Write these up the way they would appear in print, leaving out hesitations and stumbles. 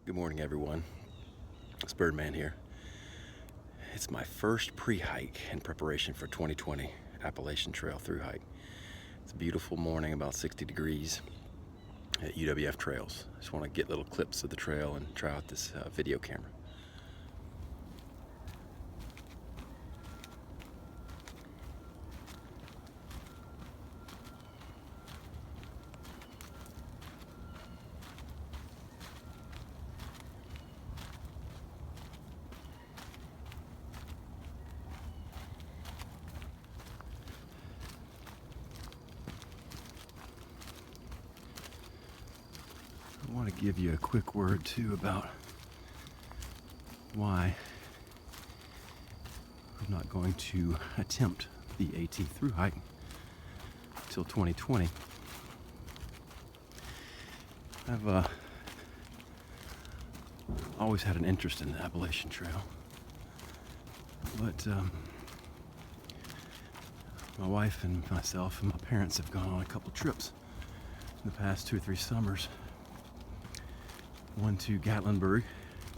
Good morning, everyone. It's Birdman here. It's my first pre-hike in preparation for 2020 Appalachian Trail through hike. It's a beautiful morning, about 60 degrees at UWF Trails. I just want to get little clips of the trail and try out this video camera. I want to give you a quick word too about why I'm not going to attempt the AT through hike until 2020. I've always had an interest in the Appalachian Trail, but my wife and myself and my parents have gone on a couple trips in the past 2 or 3 summers. One to Gatlinburg,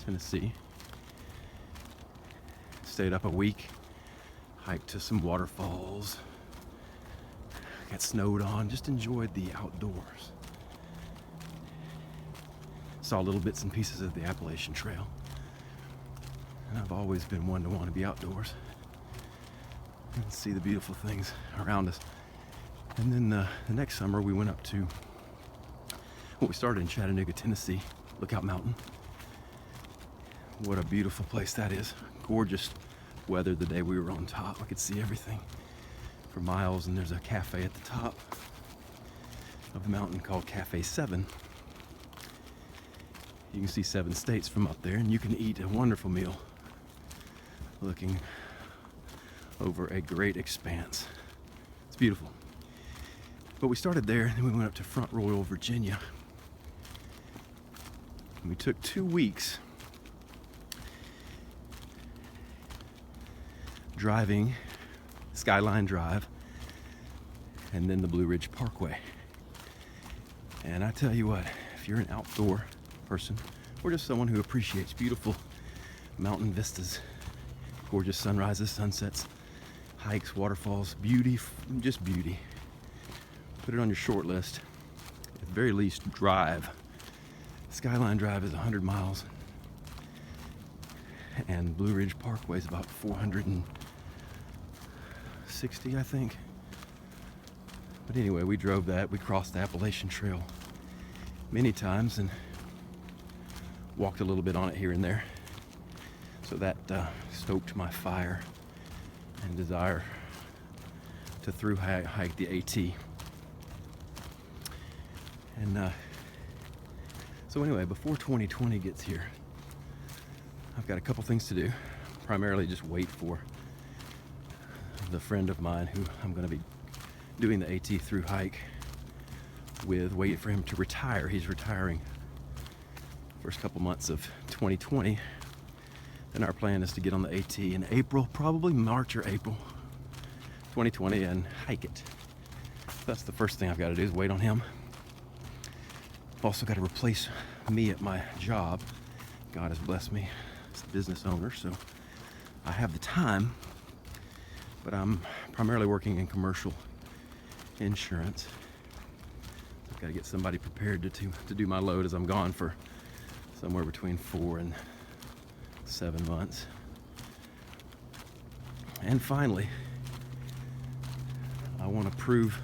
Tennessee. Stayed up a week, hiked to some waterfalls, got snowed on, just enjoyed the outdoors. Saw little bits and pieces of the Appalachian Trail. And I've always been one to want to be outdoors and see the beautiful things around us. And then the next summer we went up to, well, we started in Chattanooga, Tennessee, Lookout Mountain. What a beautiful place that is. Gorgeous weather the day we were on top. I could see everything for miles, and there's a cafe at the top of the mountain called Cafe 7. You can see 7 states from up there, and you can eat a wonderful meal looking over a great expanse. It's beautiful. But we started there, and then we went up to Front Royal, Virginia. We took 2 weeks driving Skyline Drive and then the Blue Ridge Parkway. And I tell you what, if you're an outdoor person or just someone who appreciates beautiful mountain vistas, gorgeous sunrises, sunsets, hikes, waterfalls, beauty, just beauty, put it on your short list. At the very least, drive. Skyline Drive is 100 miles, and Blue Ridge Parkway is about 460, I think. But anyway, we drove that. We crossed the Appalachian Trail many times and walked a little bit on it here and there. So that stoked my fire and desire to through hike the AT. And so anyway, before 2020 gets here, I've got a couple things to do. Primarily just wait for the friend of mine who I'm going to be doing the AT through hike with, wait for him to retire. He's retiring first couple months of 2020. And our plan is to get on the AT in April, probably March or April 2020, and hike it. That's the first thing I've got to do, is wait on him. I've also got to replace me at my job. God has blessed me as a business owner, so I have the time, but I'm primarily working in commercial insurance. I've got to get somebody prepared to do my load as I'm gone for somewhere between 4 and 7 months. And finally, I want to prove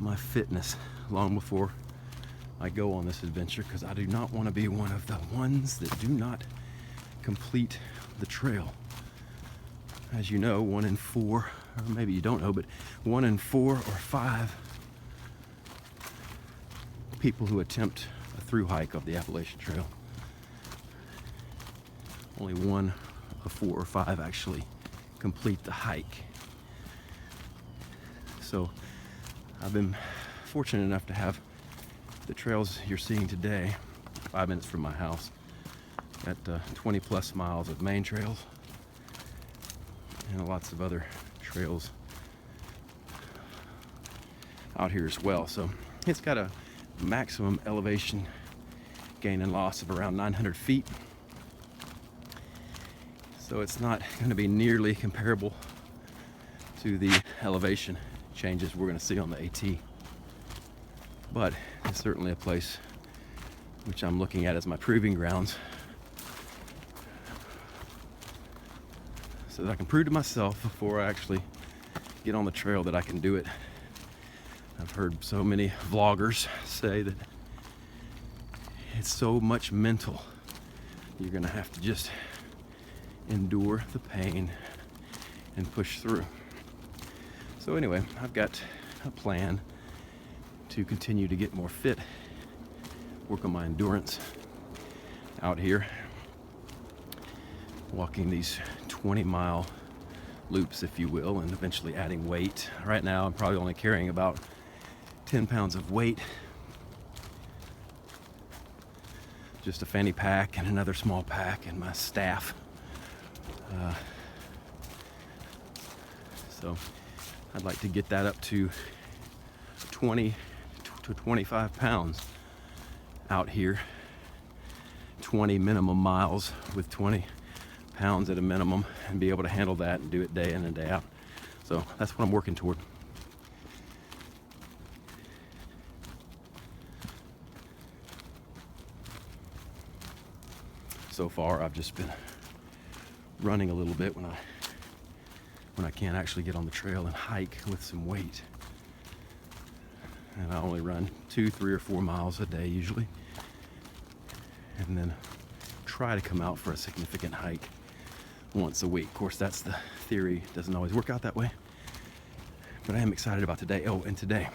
my fitness long before I go on this adventure, because I do not want to be one of the ones that do not complete the trail. As you know, 1 in 4, or maybe you don't know, but 1 in 4 or 5 people who attempt a through hike of the Appalachian Trail, only 1 of 4 or 5 actually complete the hike. So I've been fortunate enough to have the trails you're seeing today 5 minutes from my house. Got 20 plus miles of main trails and lots of other trails out here as well. So it's got a maximum elevation gain and loss of around 900 feet. So it's not going to be nearly comparable to the elevation changes we're going to see on the AT. But it's certainly a place which I'm looking at as my proving grounds, so that I can prove to myself before I actually get on the trail that I can do it. I've heard so many vloggers say that it's so much mental. You're gonna have to just endure the pain and push through. So anyway, I've got a plan to continue to get more fit, work on my endurance out here, walking these 20-mile loops, if you will, and eventually adding weight. Right now, I'm probably only carrying about 10 pounds of weight. Just a fanny pack and another small pack and my staff. So I'd like to get that up to 20 to 25 pounds out here. 20 minimum miles with 20 pounds at a minimum, and be able to handle that and do it day in and day out. So that's what I'm working toward. So far, I've just been running a little bit when I can't actually get on the trail and hike with some weight. And I only run 2, 3, or 4 miles a day usually, and then try to come out for a significant hike once a week. Of course, that's the theory. It doesn't always work out that way, but I am excited about today. Oh, and today,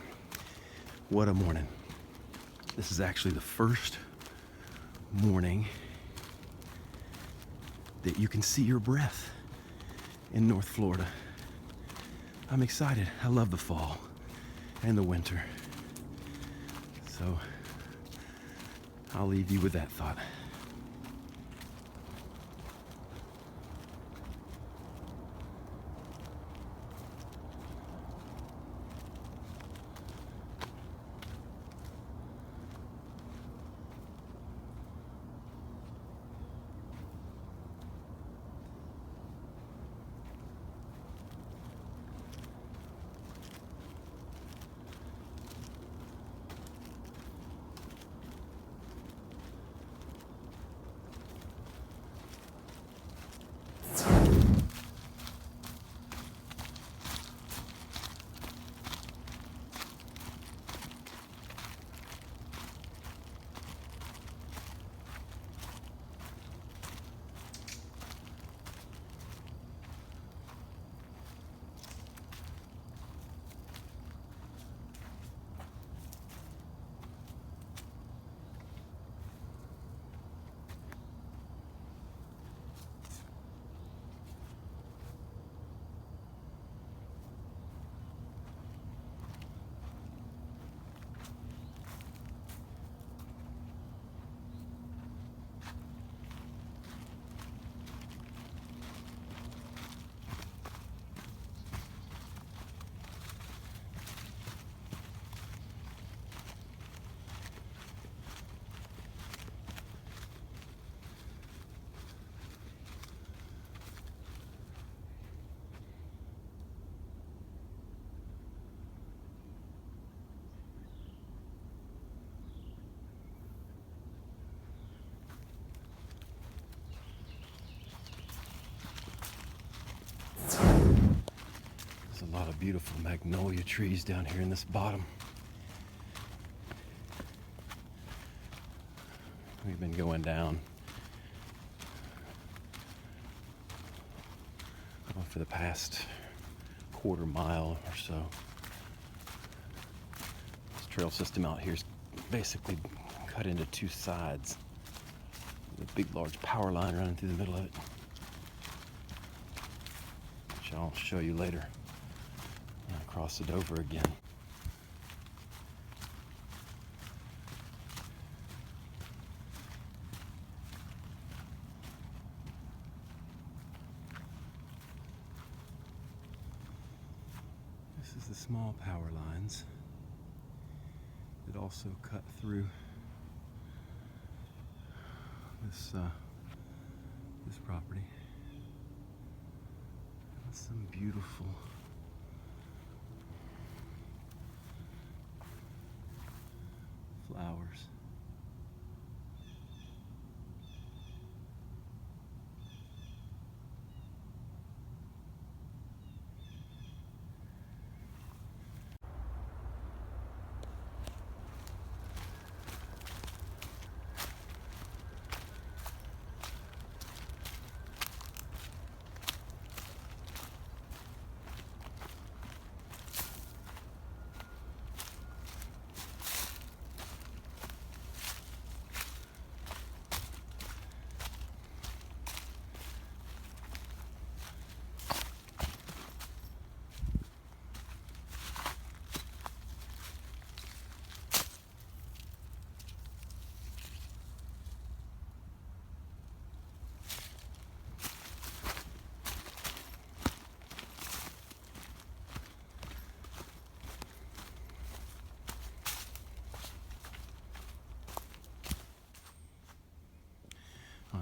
what a morning. This is actually the first morning that you can see your breath in North Florida. I'm excited. I love the fall and the winter. So I'll leave you with that thought. There's a lot of beautiful magnolia trees down here in this bottom. We've been going down for the past quarter mile or so. This trail system out here is basically cut into two sides with a big large power line running through the middle of it, which I'll show you later when I cross it over again. This is the small power lines that also cut through this property. Some beautiful flowers.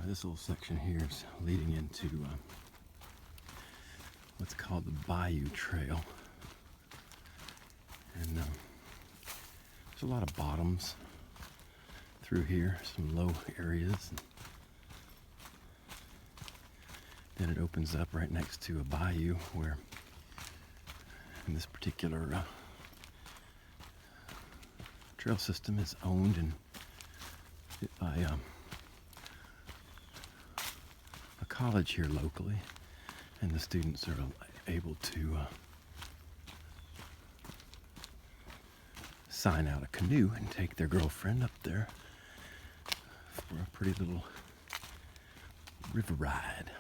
This little section here is leading into what's called the Bayou Trail. And there's a lot of bottoms through here, some low areas. And then it opens up right next to a bayou where in this particular trail system is owned and by a college here locally, and the students are able to sign out a canoe and take their girlfriend up there for a pretty little river ride.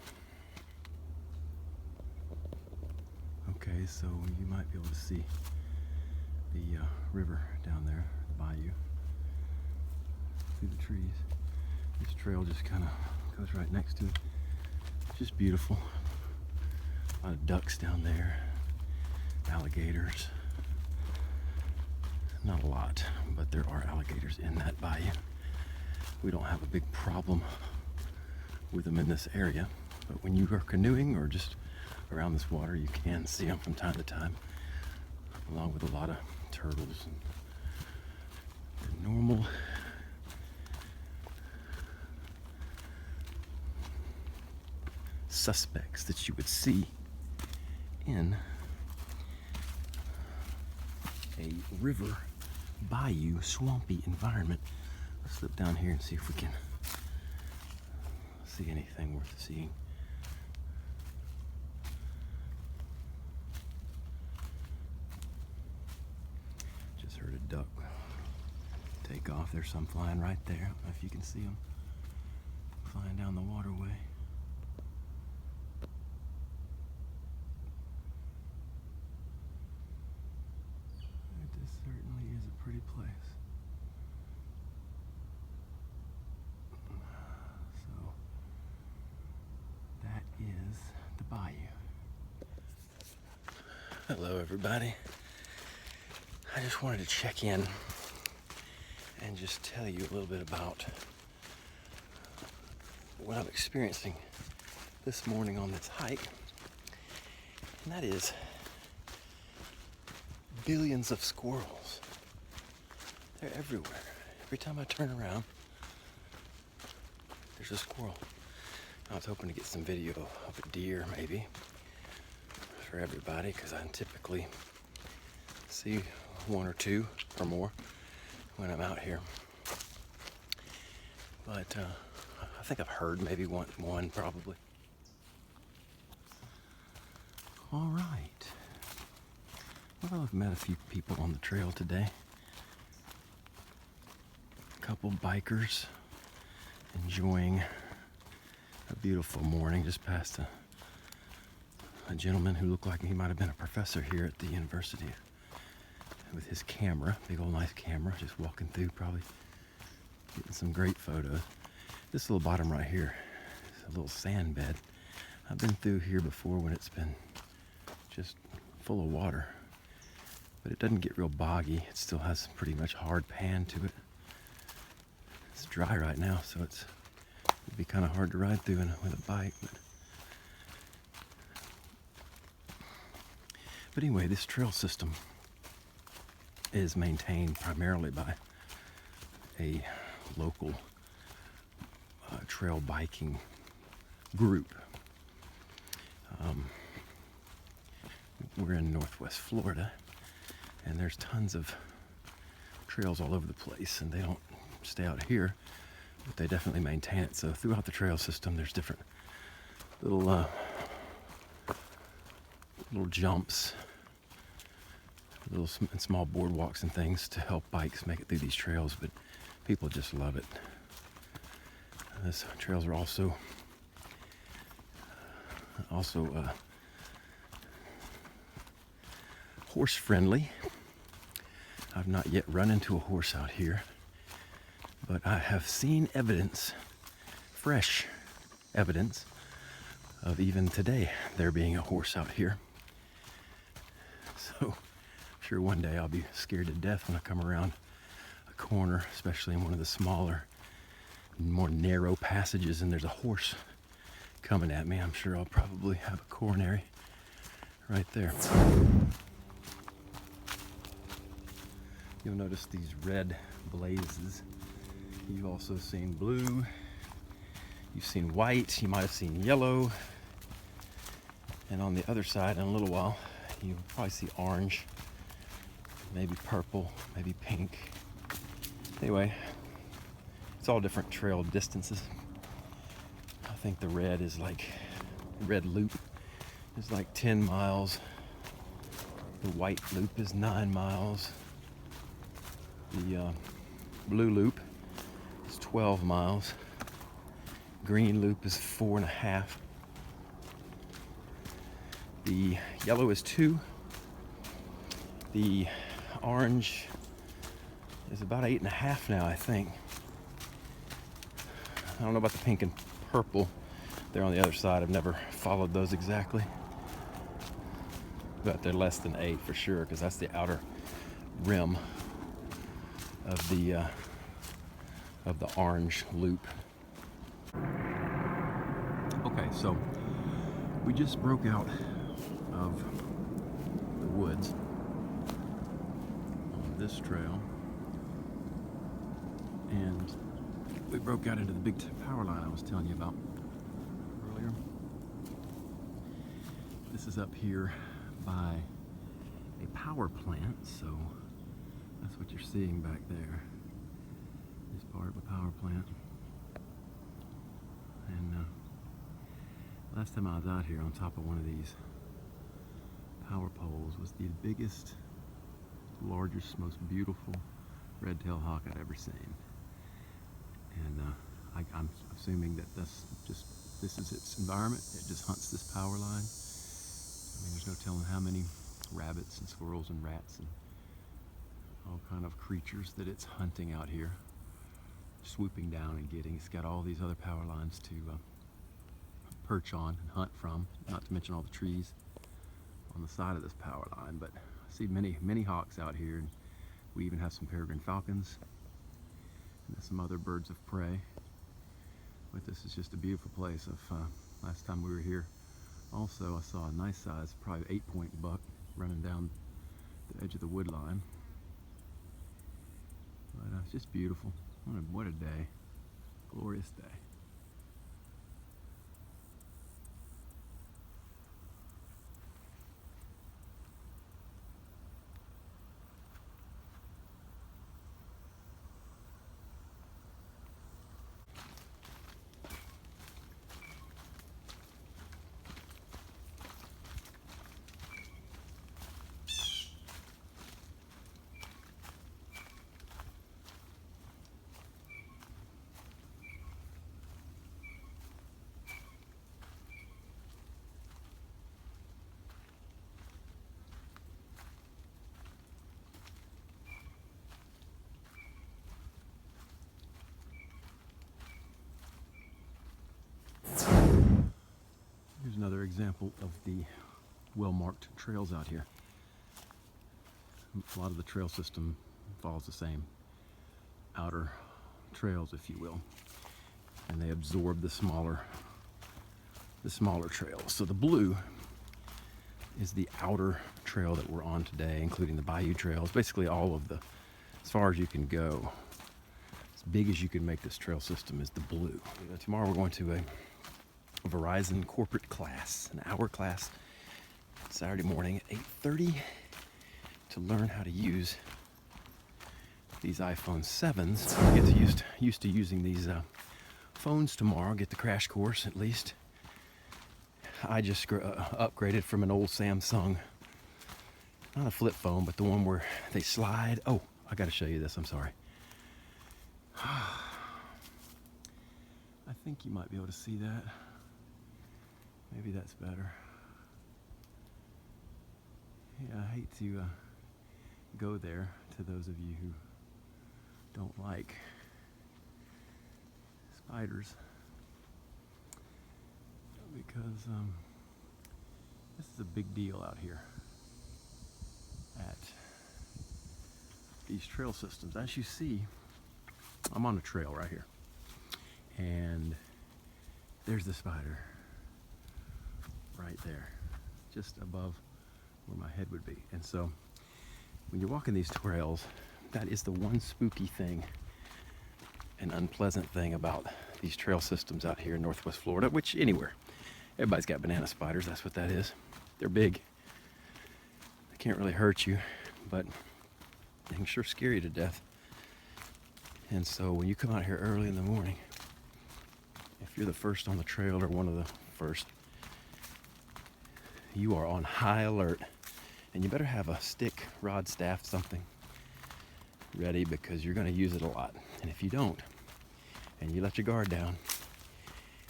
Okay, so you might be able to see the river down there, the bayou, through the trees. This trail just kind of goes right next to it. It's just beautiful. A lot of ducks down there, alligators. Not a lot, but there are alligators in that bayou. We don't have a big problem with them in this area, but when you are canoeing or just around this water, you can see them from time to time, along with a lot of turtles and normal suspects that you would see in a river, bayou, swampy environment. Let's slip down here and see if we can see anything worth seeing. Just heard a duck take off. There's some flying right there. I don't know if you can see them flying down the waterway. This certainly is a pretty place. So that is the bayou. Hello everybody. I just wanted to check in and just tell you a little bit about what I'm experiencing this morning on this hike. And that is billions of squirrels. They're everywhere. Every time I turn around, there's a squirrel. I was hoping to get some video of a deer, maybe, for everybody, because I typically see one or two or more when I'm out here. But I think I've heard maybe one probably. All right. Well, I've met a few people on the trail today. A couple bikers enjoying a beautiful morning. Just past a gentleman who looked like he might have been a professor here at the university with his camera, big old nice camera, just walking through, probably getting some great photos. This little bottom right here is a little sand bed. I've been through here before when it's been just full of water. But it doesn't get real boggy. It still has pretty much hard pan to it. It's dry right now, so it's It'd be kind of hard to ride through with a bike, but anyway, this trail system is maintained primarily by a local trail biking group. We're in Northwest Florida, and there's tons of trails all over the place, and they don't stay out here, but they definitely maintain it. So throughout the trail system, there's different little jumps, little small boardwalks and things to help bikes make it through these trails, but people just love it. These trails are also horse friendly. I've not yet run into a horse out here, but I have seen evidence, fresh evidence, of even today there being a horse out here. So I'm sure one day I'll be scared to death when I come around a corner, especially in one of the smaller, more narrow passages, and there's a horse coming at me. I'm sure I'll probably have a coronary right there. You'll notice these red blazes. You've also seen blue. You've seen white. You might have seen yellow. And on the other side, in a little while, you'll probably see orange, maybe purple, maybe pink. Anyway, it's all different trail distances. I think the red is like, red loop is like 10 miles. The white loop is 9 miles. The blue loop is 12 miles. Green loop is 4.5. The yellow is 2. The orange is about 8.5 now, I think. I don't know about the pink and purple. They're on the other side. I've never followed those exactly. But they're less than 8 for sure, because that's the outer rim of the orange loop. Okay, so we just broke out of the woods on this trail, and we broke out into the big power line I was telling you about earlier. This is up here by a power plant, so that's what you're seeing back there. It's part of a power plant. And last time I was out here on top of one of these power poles was the biggest, largest, most beautiful red-tailed hawk I'd ever seen. And I'm assuming that this is its environment. It just hunts this power line. I mean, there's no telling how many rabbits and squirrels and rats and all kind of creatures that it's hunting out here, swooping down and getting. It's got all these other power lines to perch on and hunt from, not to mention all the trees on the side of this power line. But I see many hawks out here, and we even have some peregrine falcons and some other birds of prey. But this is just a beautiful place. Last time we were here also, I saw a nice size, probably 8-point buck running down the edge of the wood line. But it's just beautiful. What a day. Glorious day. Here's another example of the well-marked trails out here. A lot of the trail system follows the same outer trails, if you will. and they absorb the smaller trails. So the blue is the outer trail that we're on today, including the Bayou Trail. It's basically all of the, as far as you can go, as big as you can make this trail system is the blue. Tomorrow we're going to a Verizon corporate class, an hour class, Saturday morning at 8:30 to learn how to use these iPhone 7s. Get used to using these phones tomorrow, get the crash course at least. I just upgraded from an old Samsung, not a flip phone, but the one where they slide. Oh, I gotta show you this, I'm sorry. I think you might be able to see that. Maybe that's better. Yeah, I hate to go there to those of you who don't like spiders, because this is a big deal out here at these trail systems. As you see, I'm on a trail right here, and there's the spider right there, just above where my head would be. And so when you're walking these trails, that is the one spooky thing, an unpleasant thing about these trail systems out here in Northwest Florida, which anywhere. Everybody's got banana spiders, that's what that is. They're big. They can't really hurt you, but they can sure scare you to death. And so when you come out here early in the morning, if you're the first on the trail or one of the first, you are on high alert. And you better have a stick, rod, staff, something ready, because you're going to use it a lot. And if you don't, and you let your guard down,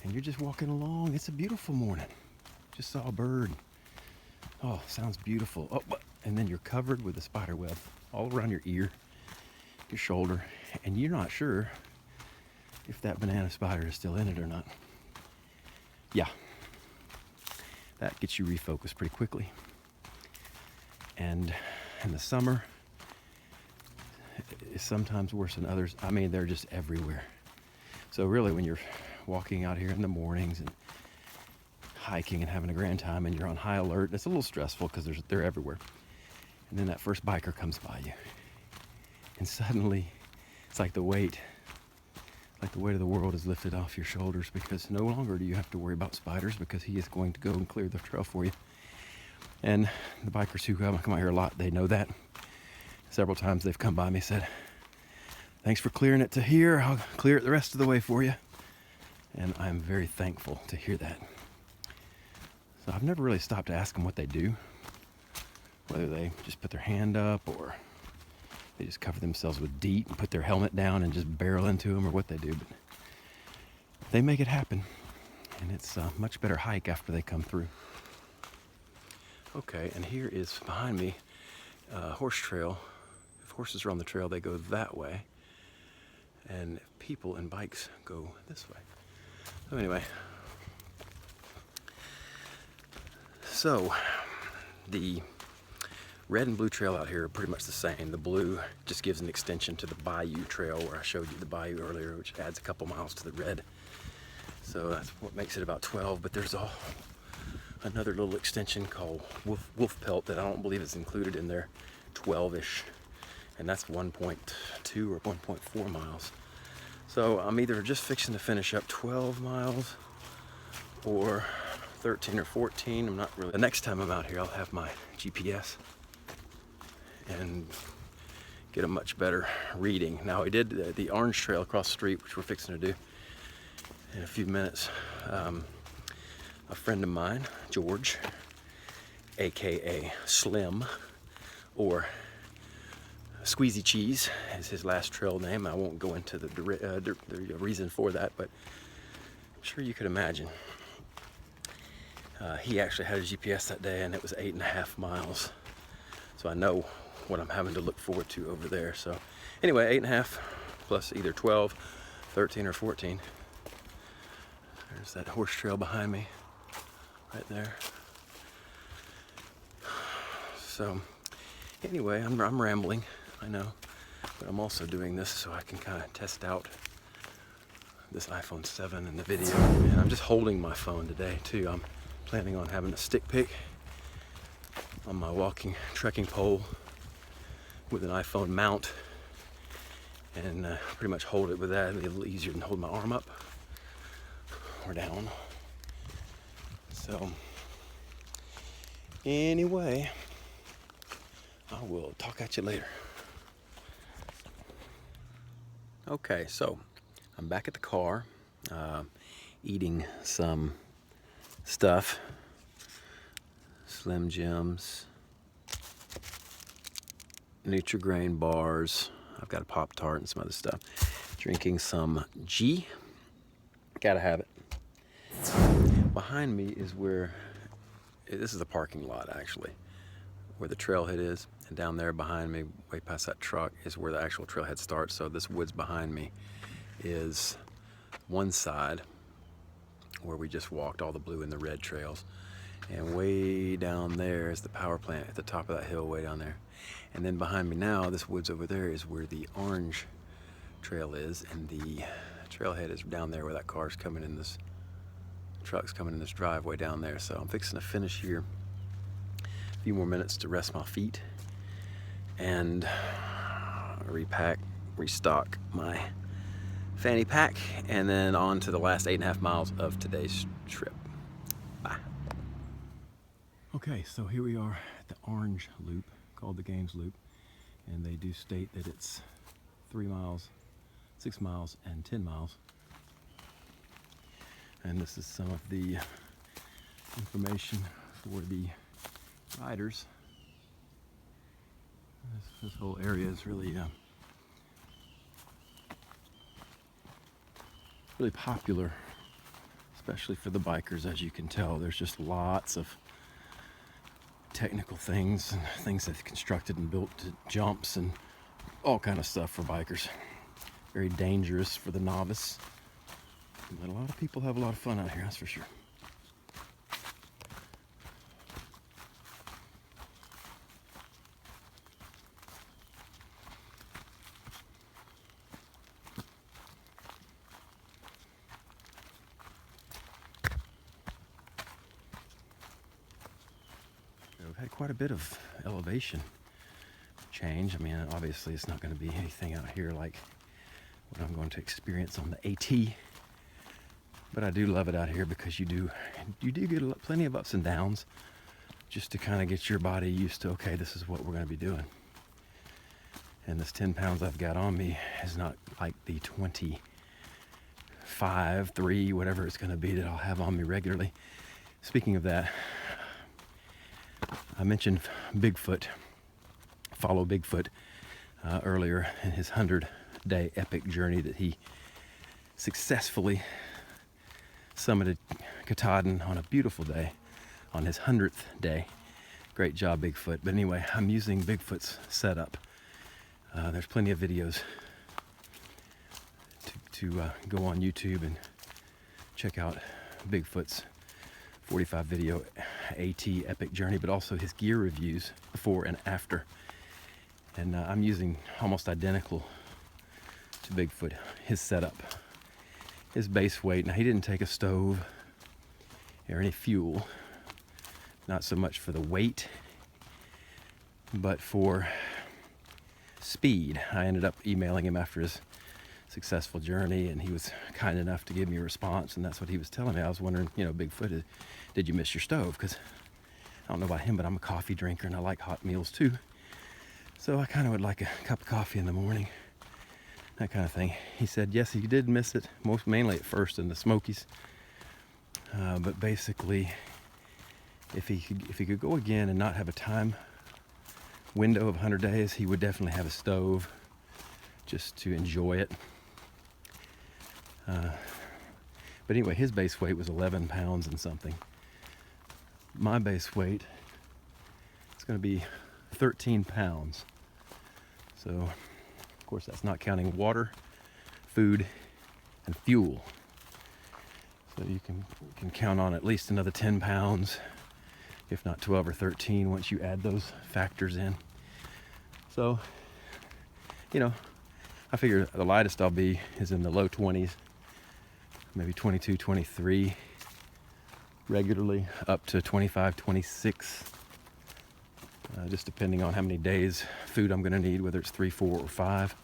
and you're just walking along, it's a beautiful morning. Just saw a bird. Oh, sounds beautiful. Oh, and then you're covered with a spider web all around your ear, your shoulder, and you're not sure if that banana spider is still in it or not. Yeah, that gets you refocused pretty quickly. And in the summer, it's sometimes worse than others. I mean, they're just everywhere. So really, when you're walking out here in the mornings and hiking and having a grand time and you're on high alert, it's a little stressful because they're everywhere. And then that first biker comes by you, and suddenly it's like the weight of the world is lifted off your shoulders, because no longer do you have to worry about spiders, because he is going to go and clear the trail for you. And the bikers who come out here a lot, they know that. Several times they've come by me and said, "Thanks for clearing it to here. I'll clear it the rest of the way for you." And I'm very thankful to hear that. So I've never really stopped to ask them what they do, whether they just put their hand up or they just cover themselves with DEET and put their helmet down and just barrel into them, or what they do. But they make it happen, and it's a much better hike after they come through. Okay, and here is behind me horse trail. If horses are on the trail, they go that way, and people and bikes go this way. So anyway, so the red and blue trail out here are pretty much the same. The blue just gives an extension to the Bayou Trail, where I showed you the bayou earlier, which adds a couple miles to the red. So that's what makes it about 12, but there's another little extension called Wolf Pelt that I don't believe is included in there, 12-ish, and that's 1.2 or 1.4 miles. So I'm either just fixing to finish up 12 miles or 13 or 14. I'm not really. The next time I'm out here, I'll have my GPS and get a much better reading. Now, I did the orange trail across the street, which we're fixing to do in a few minutes. A friend of mine, George, aka Slim, or Squeezy Cheese is his last trail name. I won't go into the reason for that, but I'm sure you could imagine. He actually had a GPS that day, and it was 8.5 miles. So I know what I'm having to look forward to over there. So anyway, 8.5 plus either 12, 13, or 14. There's that horse trail behind me, right there. So anyway, I'm rambling, I know, but I'm also doing this so I can kind of test out this iPhone 7 in the video. And I'm just holding my phone today too. I'm planning on having a stick pick on my walking trekking pole with an iPhone mount, and pretty much hold it with that. It'll be a little easier than hold my arm up or down. So anyway, I will talk at you later. Okay, so I'm back at the car, eating some stuff, Slim Jims, Nutri-Grain bars. I've got a Pop-Tart and some other stuff. Drinking some G. Gotta have it. Behind me is where, this is the parking lot actually, where the trailhead is. And down there behind me, way past that truck, is where the actual trailhead starts. So this woods behind me is one side where we just walked all the blue and the red trails. And way down there is the power plant at the top of that hill way down there. And then behind me now, this woods over there is where the orange trail is, and the trailhead is down there where that car's coming in, this truck's coming in this driveway down there. So I'm fixing to finish here. A few more minutes to rest my feet and repack, restock my fanny pack, and then on to the last 8.5 miles of today's trip. Bye. Okay, so here we are at the orange loop, called the Games Loop, and they do state that it's 3 miles, 6 miles, and 10 miles. And this is some of the information for the riders. This whole area is really really popular, especially for the bikers. As you can tell, there's just lots of technical things and things they've constructed and built to jumps and all kind of stuff for bikers. Very dangerous for the novice, but a lot of people have a lot of fun out here, that's for sure. We've had quite a bit of elevation change. I mean, obviously it's not going to be anything out here like what I'm going to experience on the AT, but I do love it out here because you do get plenty of ups and downs, just to kind of get your body used to, okay, this is what we're going to be doing. And this 10 pounds I've got on me is not like the 25, 3, whatever it's going to be that I'll have on me regularly. Speaking of that, I mentioned Bigfoot, follow Bigfoot, earlier in his 100-day epic journey that he successfully summited Katahdin on a beautiful day on his 100th day. Great job, Bigfoot. But anyway, I'm using Bigfoot's setup. There's plenty of videos to go on YouTube and check out Bigfoot's 45 video AT epic journey, but also his gear reviews before and after. And I'm using almost identical to Bigfoot, his setup, his base weight. Now, he didn't take a stove or any fuel, not so much for the weight, but for speed. I ended up emailing him after his successful journey, and he was kind enough to give me a response, and that's what he was telling me. I was wondering, you know, Bigfoot, did you miss your stove? Because I don't know about him, but I'm a coffee drinker and I like hot meals too. So I kind of would like a cup of coffee in the morning, that kind of thing. He said yes, he did miss it, mainly at first in the Smokies, but basically if he could go again and not have a time window of 100 days, he would definitely have a stove just to enjoy it. But anyway, his base weight was 11 pounds and something. My base weight is going to be 13 pounds. So, of course, that's not counting water, food, and fuel. So you can count on at least another 10 pounds, if not 12 or 13, once you add those factors in. So, you know, I figure the lightest I'll be is in the low 20s, maybe 22, 23 regularly, up to 25, 26, just depending on how many days food I'm going to need, whether it's 3, 4, or 5.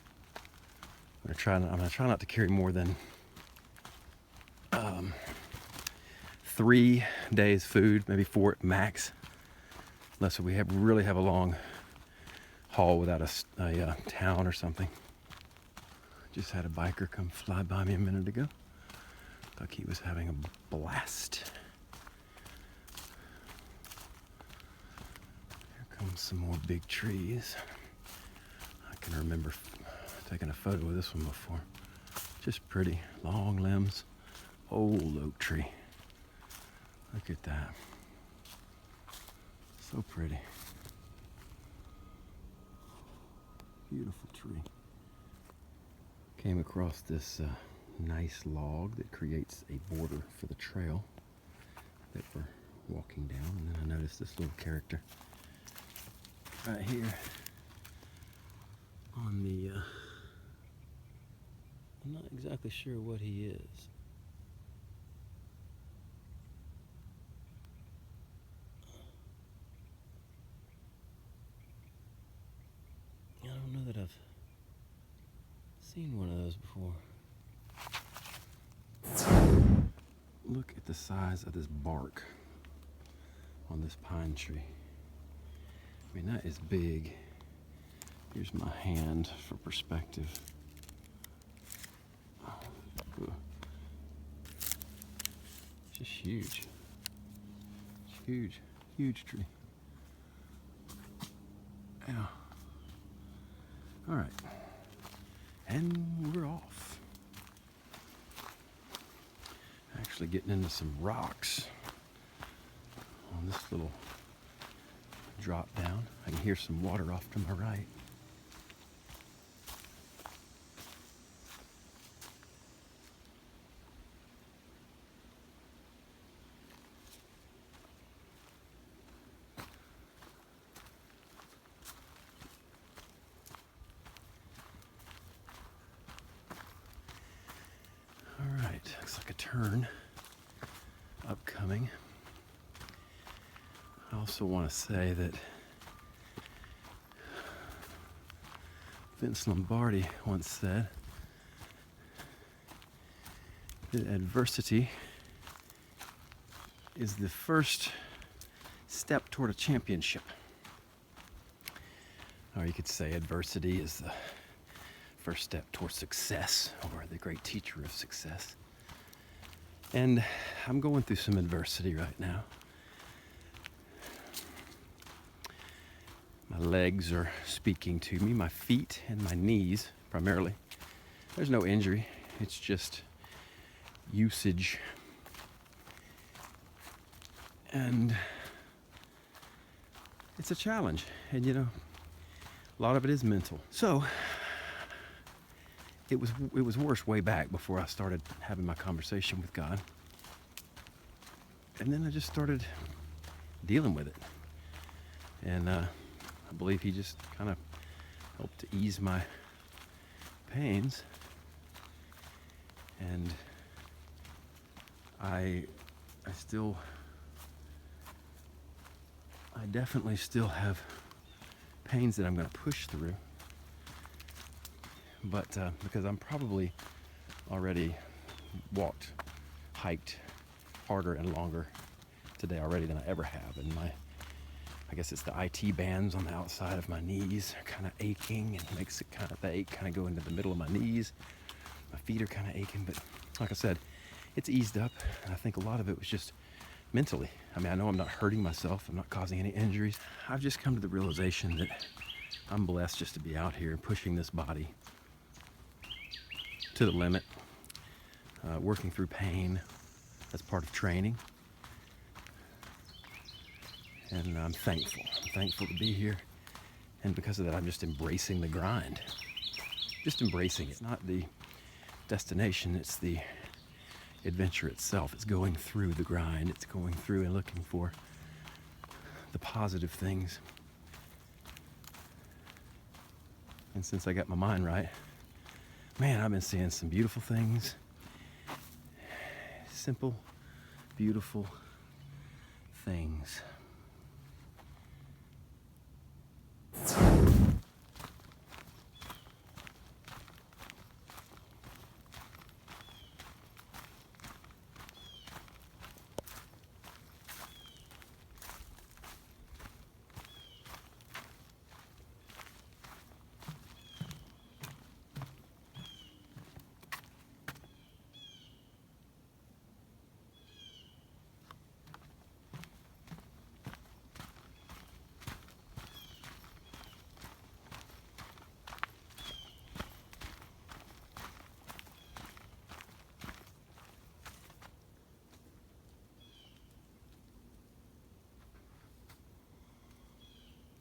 I'm going to try not to carry more than 3 days food, maybe 4 at max, unless we really have a long haul without a town or something. Just had a biker come fly by me a minute ago. Like he was having a blast. Here comes some more big trees. I can remember taking a photo of this one before. Just pretty, long limbs, old oak tree. Look at that. So pretty. Beautiful tree. Came across this nice log that creates a border for the trail that we're walking down, and then I noticed this little character right here on the I'm not exactly sure what he is. I don't know that I've seen one of those before. Look at the size of this bark on this pine tree. I mean, that is big. Here's my hand for perspective. Just huge. Huge, huge tree. Yeah. All right. And we're off. Actually getting into some rocks on this little drop down. I can hear some water off to my right. All right, looks like a turn upcoming. I also want to say that Vince Lombardi once said that adversity is the first step toward a championship. Or you could say adversity is the first step towards success, or the great teacher of success. And I'm going through some adversity right now. My legs are speaking to me, my feet and my knees primarily. There's no injury, it's just usage. And it's a challenge, and you know, a lot of it is mental. So it was worse way back before I started having my conversation with God. And then I just started dealing with it. And I believe he just kind of helped to ease my pains. And I definitely still have pains that I'm going to push through. But because I'm probably already hiked harder and longer today already than I ever have. And I guess it's the IT bands on the outside of my knees are kind of aching, and makes it the ache kind of go into the middle of my knees. My feet are kind of aching, but like I said, it's eased up. And I think a lot of it was just mentally. I mean, I know I'm not hurting myself. I'm not causing any injuries. I've just come to the realization that I'm blessed just to be out here pushing this body to the limit, working through pain. That's part of training. And I'm thankful. I'm thankful to be here. And because of that, I'm just embracing the grind. Just embracing it. It's not the destination, it's the adventure itself. It's going through the grind. It's going through and looking for the positive things. And since I got my mind right, man, I've been seeing some beautiful things simple, beautiful things.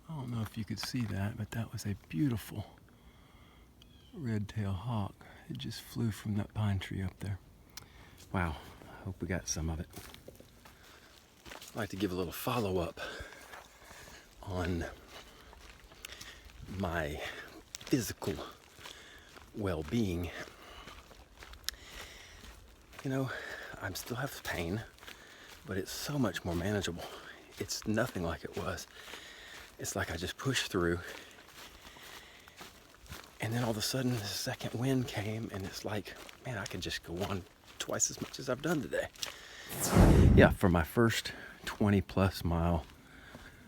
I don't know if you could see that, but that was a beautiful red-tailed hawk. It just flew from that pine tree up there. Wow, I hope we got some of it. I'd like to give a little follow-up on my physical well-being. You know, I still have pain, but it's so much more manageable. It's nothing like it was. It's like I just pushed through, and then all of a sudden the second wind came, and it's like, man, I can just go on twice as much as I've done today. Yeah, for my first 20 plus mile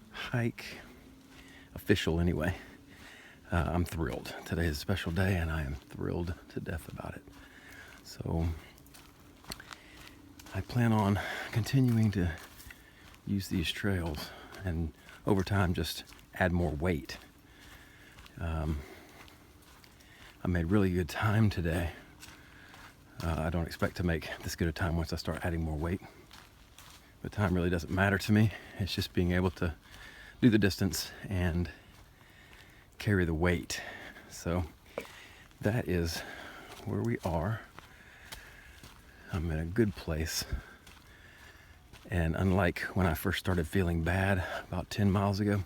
hike, official anyway, I'm thrilled. Today is a special day, and I am thrilled to death about it. So I plan on continuing to use these trails and over time just add more weight. I made really good time today. I don't expect to make this good a time once I start adding more weight. But time really doesn't matter to me. It's just being able to do the distance and carry the weight. So that is where we are. I'm in a good place. And unlike when I first started feeling bad about 10 miles ago,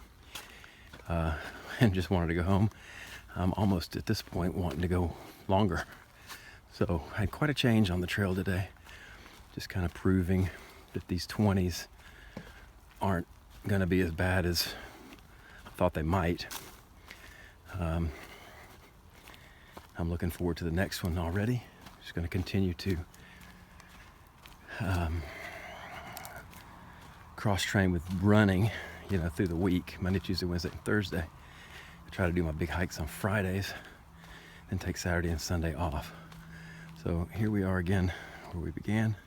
and just wanted to go home, I'm almost at this point wanting to go longer. So I had quite a change on the trail today. Just kind of proving that these 20s aren't going to be as bad as I thought they might. I'm looking forward to the next one already. Just going to continue to cross-train with running, through the week, Monday, Tuesday, Wednesday, and Thursday. I try to do my big hikes on Fridays, then take Saturday and Sunday off. So here we are again where we began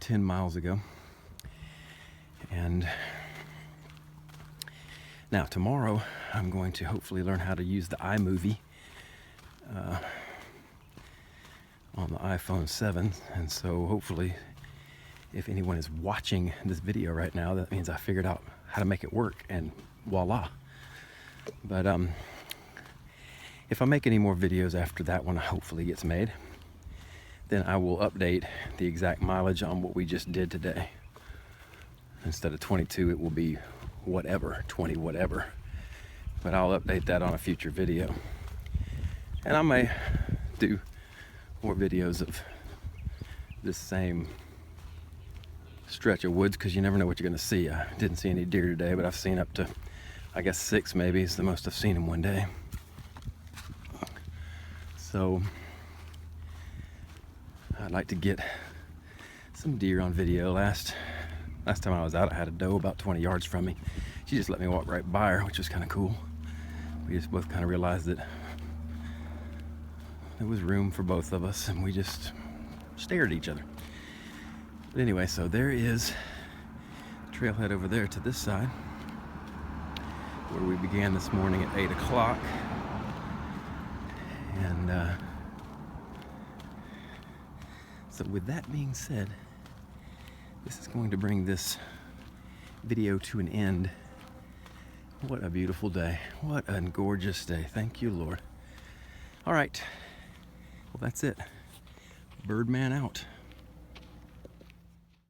10 miles ago. And now tomorrow I'm going to hopefully learn how to use the iMovie on the iPhone 7. And so hopefully if anyone is watching this video right now, that means I figured out how to make it work, and voila. But if I make any more videos after that one hopefully gets made, then I will update the exact mileage on what we just did today. Instead of 22, it will be whatever, 20 whatever. But I'll update that on a future video. And I may do more videos of this same stretch of woods, because you never know what you're going to see. I didn't see any deer today, but I've seen up to, I guess, 6 maybe is the most I've seen in one day. So I'd like to get some deer on video. Last time I was out, I had a doe about 20 yards from me. She just let me walk right by her, which was kind of cool. We just both kind of realized that there was room for both of us, and we just stared at each other. But anyway, so there is the trailhead over there to this side, where we began this morning at 8 o'clock. And so with that being said, this is going to bring this video to an end. What a beautiful day. What a gorgeous day. Thank you, Lord. All right. Well, that's it. Birdman out.